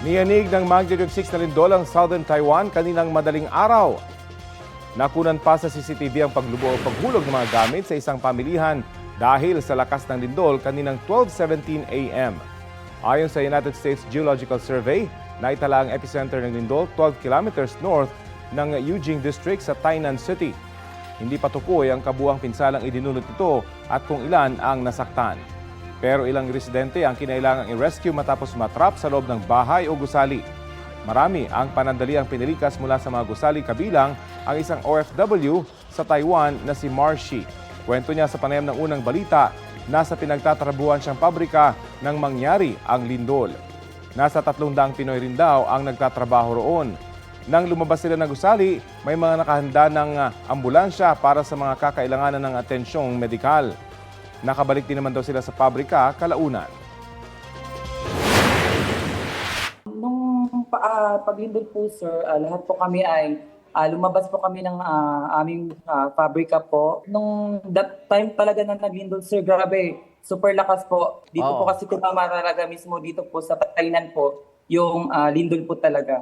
Niyanig ng magnitude 6 na lindol ang Southern Taiwan kaninang madaling araw. Nakunan pa sa CCTV ang paghulog ng mga gamit sa isang pamilihan dahil sa lakas ng lindol kaninang 12:17 a.m. Ayon sa United States Geological Survey, naitala ang epicenter ng lindol 12 kilometers north ng Yujing District sa Tainan City. Hindi pa tukoy ang kabuang pinsalang idinulot nito at kung ilan ang nasaktan. Pero ilang residente ang kinailangang i-rescue matapos matrap sa loob ng bahay o gusali. Marami ang panandali ang pinilikas mula sa mga gusali kabilang ang isang OFW sa Taiwan na si Marshi. Kwento niya sa panayam ng unang balita, nasa pinagtatrabuhan siyang pabrika nang mangyari ang lindol. Nasa 300 Pinoy rin daw ang nagtatrabaho roon. Nang lumabas sila ng gusali, may mga nakahanda ng ambulansya para sa mga kakailanganan ng atensyong medikal. Nakabalik din naman daw sila sa pabrika kalaunan. Nung paglindol po, sir, lahat po kami ay lumabas po kami ng aming pabrika po. Nung that time talaga na naglindol, sir, grabe, super lakas po. Dito po kasi tumama talaga mismo dito po sa Tainan po, yung lindol po talaga.